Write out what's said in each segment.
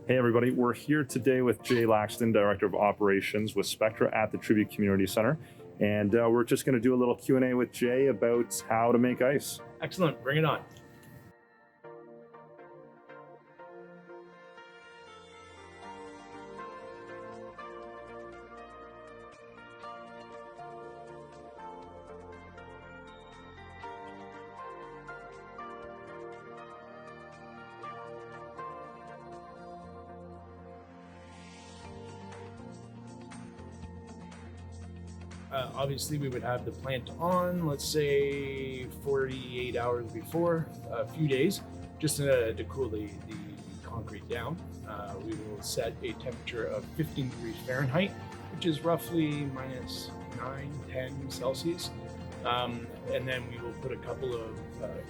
Hey everybody, we're here today with Jay Laxton, Director of Operations with Spectra at the Tribute Community Center. And we're just going to do a little Q&A with Jay about how to make ice. Excellent, bring it on. Obviously, we would have the plant on, let's say 48 hours before, a few days, just to cool the concrete down. We will set a temperature of 15 degrees Fahrenheit, which is roughly minus 9, 10 Celsius. And then we will put a couple of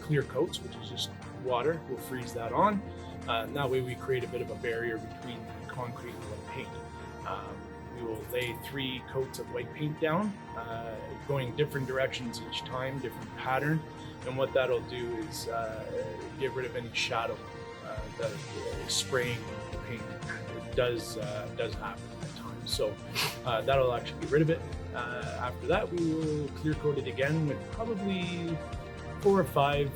clear coats, which is just water. We'll freeze that on. That way we create a bit of a barrier between the concrete and the paint. We will lay 3 coats of white paint down, going different directions each time, different pattern. And what that'll do is get rid of any shadow that spraying the paint does happen at times. So that'll actually get rid of it. After that, we will clear coat it again with probably 4 or 5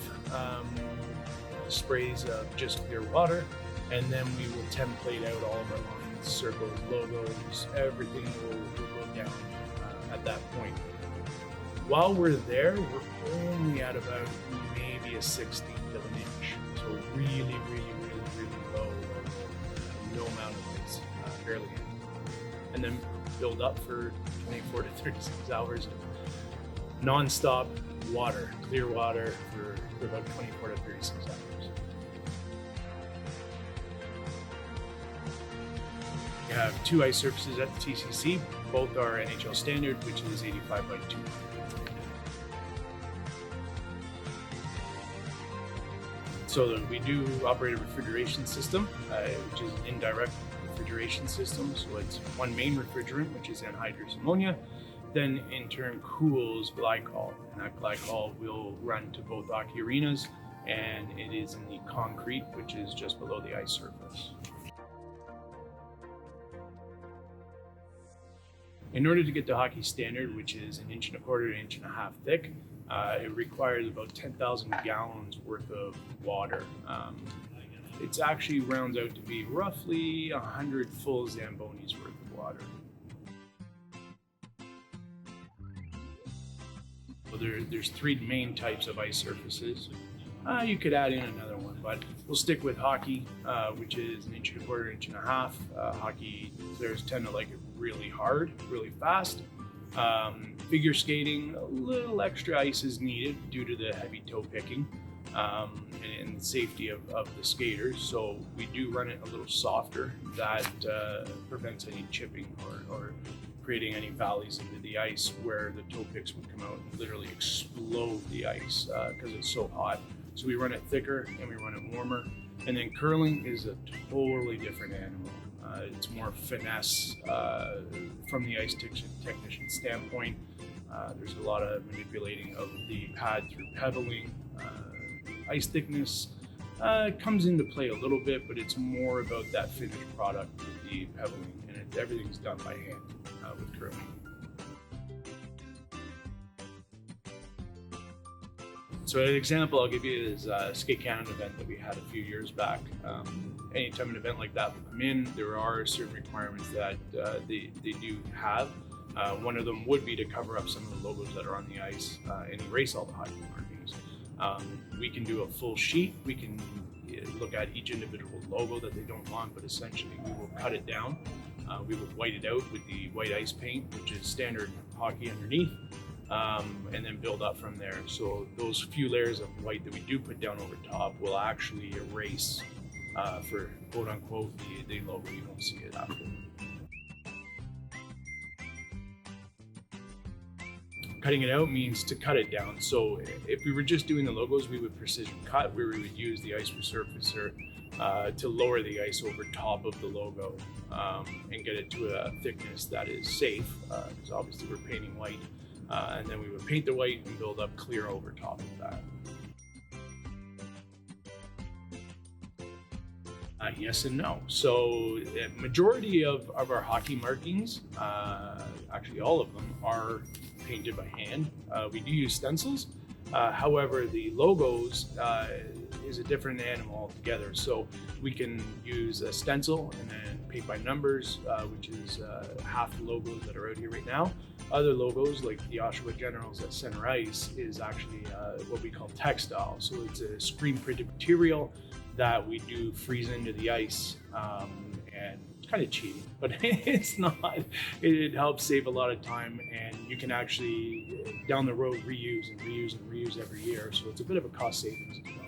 sprays of just clear water. And then we will template out all of our lines, circles, logos, everything will go down at that point. While we're there, we're only at about maybe a 16th of an inch. So really low, no amount of ice, barely any. And then build up for 24 to 36 hours of non-stop water, clear water for about 24 to 36 hours. We have 2 ice surfaces at the TCC. Both are NHL standard, which is 85 by 200. So we do operate a refrigeration system, which is an indirect refrigeration system. So it's one main refrigerant, which is anhydrous ammonia, then in turn cools glycol. And that glycol will run to both hockey arenas, and it is in the concrete, which is just below the ice surface. In order to get to hockey standard, which is 1.25 inches, 1.5 inches thick, it requires about 10,000 gallons worth of water. It actually rounds out to be roughly 100 full Zambonis worth of water. So there's 3 main types of ice surfaces. You could add in another one, but we'll stick with hockey, which is 1.25 inches, 1.5 inches. Hockey players tend to like it really hard, really fast. Figure skating, a little extra ice is needed due to the heavy toe picking and the safety of the skaters. So we do run it a little softer. That prevents any chipping or creating any valleys into the ice where the toe picks would come out and literally explode the ice because it's so hot. So we run it thicker and we run it warmer. And then curling is a totally different animal. It's more finesse from the ice technician standpoint. There's a lot of manipulating of the pad through pedaling. Ice thickness comes into play a little bit, but it's more about that finished product with the pedaling, and everything's done by hand with curling. So an example I'll give you is a Skate Canada event that we had a few years back. Anytime an event like that would come in, there are certain requirements that they do have. One of them would be to cover up some of the logos that are on the ice and erase all the hockey markings. We can do a full sheet. We can look at each individual logo that they don't want, but essentially we will cut it down. We will white it out with the white ice paint, which is standard hockey underneath. And then build up from there. So those few layers of white that we do put down over top will actually erase for quote unquote the logo. You won't see it after. Cutting it out means to cut it down. So if we were just doing the logos, we would precision cut where we would use the ice resurfacer to lower the ice over top of the logo and get it to a thickness that is safe, because obviously we're painting white. And then we would paint the white and build up clear over top of that. Yes and no. So, majority of our hockey markings, actually all of them, are painted by hand. We do use stencils. However, the logos is a different animal altogether. So we can use a stencil and then paint by numbers, which is half the logos that are out here right now. Other logos, like the Oshawa Generals at center ice, is actually what we call textile. So it's a screen printed material that we do freeze into the ice, and it's kind of cheating, but it's not. It helps save a lot of time, and you can actually down the road reuse and reuse and reuse every year. So it's a bit of a cost savings as well.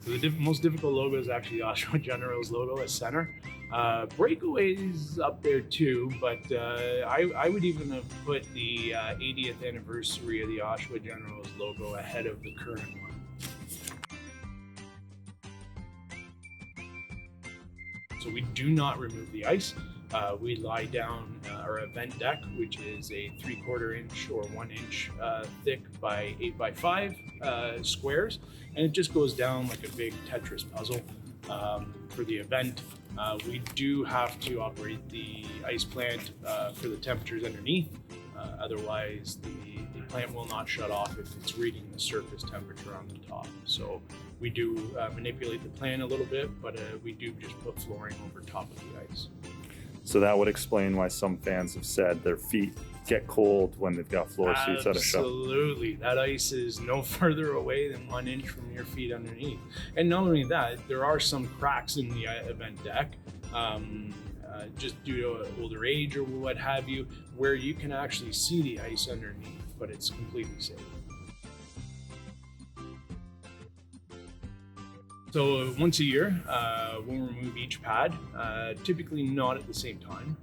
So the most difficult logo is actually the Oshawa Generals logo at center. Breakaway's up there too, but I would even have put the 80th anniversary of the Oshawa Generals logo ahead of the current one. So we do not remove the ice. We lie down our event deck, which is a 3/4 inch or 1 inch thick by 8 by 5 squares, and it just goes down like a big Tetris puzzle for the event. We do have to operate the ice plant for the temperatures underneath. Otherwise, the plant will not shut off if it's reading the surface temperature on the top. So we do manipulate the plant a little bit, but we do just put flooring over top of the ice. So that would explain why some fans have said their feet get cold when they've got floor seats at a show. Absolutely. That ice is no further away than 1 inch from your feet underneath. And not only that, there are some cracks in the event deck, just due to older age or what have you, where you can actually see the ice underneath, but it's completely safe. So once a year, we'll remove each pad, typically not at the same time,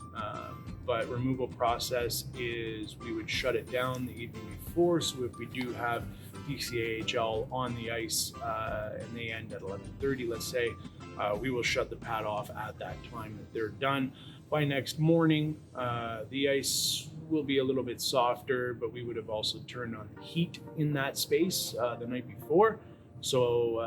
but removal process is we would shut it down the evening before. So if we do have PCAHL on the ice and they end at 11:30, let's say, we will shut the pad off at that time that they're done. By next morning, the ice will be a little bit softer, but we would have also turned on the heat in that space the night before. So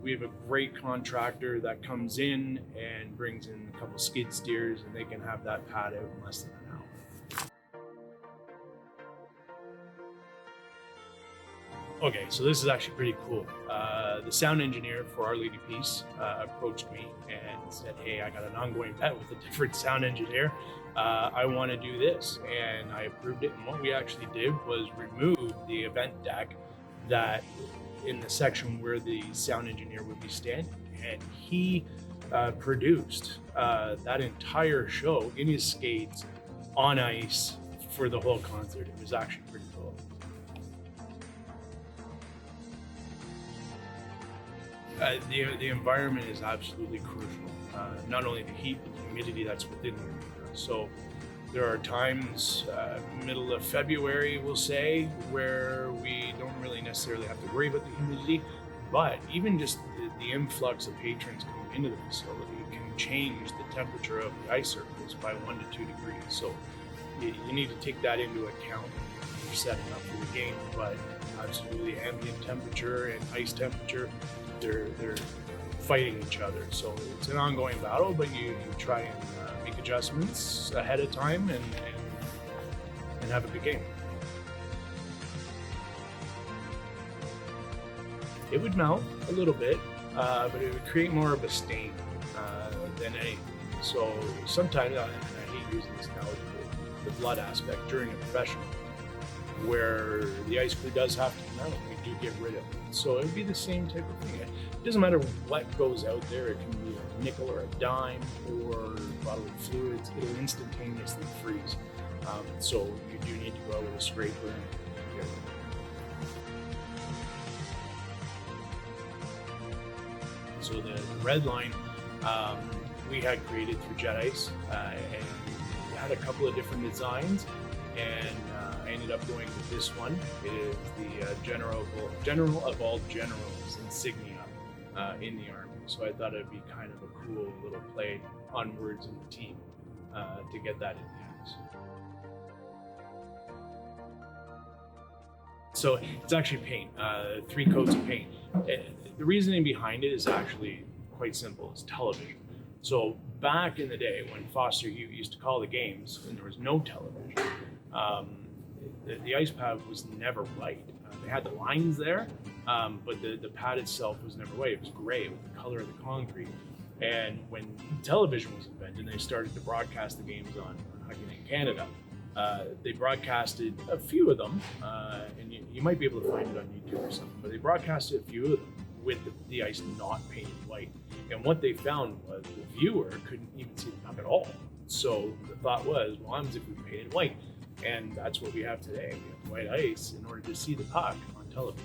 we have a great contractor that comes in and brings in a couple skid steers, and they can have that pad out in less than an hour. Okay, so this is actually pretty cool. The sound engineer for Our Lady Peace approached me and said, "Hey, I got an ongoing bet with a different sound engineer. I want to do this," and I approved it. And what we actually did was remove the event deck that in the section where the sound engineer would be standing, and he produced that entire show in his skates on ice for the whole concert. It was actually pretty cool. The environment is absolutely crucial. Not only the heat, but the humidity that's within the arena. So there are times, middle of February, we'll say, where we don't really necessarily have to worry about the humidity, but even just the influx of patrons coming into the facility can change the temperature of the ice surface by 1 to 2 degrees. So you need to take that into account when you're setting up for the game. But absolutely, ambient temperature and ice temperature, they're fighting each other. So it's an ongoing battle, but you try and make adjustments ahead of time and have a good game. It would melt a little bit, but it would create more of a stain than anything. So sometimes, and I hate using this analogy, the blood aspect during a professional, where the ice crew does have to come out, we do get rid of it. So it would be the same type of thing. It doesn't matter what goes out there. It can be a nickel or a dime or bodily fluids. It'll instantaneously freeze. So you do need to go out with a scraper and get rid of it. So the red line we had created through Jet Ice, and we had a couple of different designs, and I ended up going with this one. It is the General of all generals insignia in the Army. So I thought it'd be kind of a cool little play on words in the team to get that in the ice. So it's actually paint, 3 coats of paint. The reasoning behind it is actually quite simple. It's television. So back in the day when Foster Hugh used to call the games and there was no television, the ice pad was never white. They had the lines there, but the pad itself was never white. It was gray with the color of the concrete. And when television was invented, they started to broadcast the games on Hockey Night in Canada. They broadcasted a few of them, and you might be able to find it on YouTube or something, but they broadcasted a few of them with the ice not painted white. And what they found was the viewer couldn't even see the puck at all. So the thought was, well, I'm if we painted white. And that's what we have today. We have white ice in order to see the puck on television.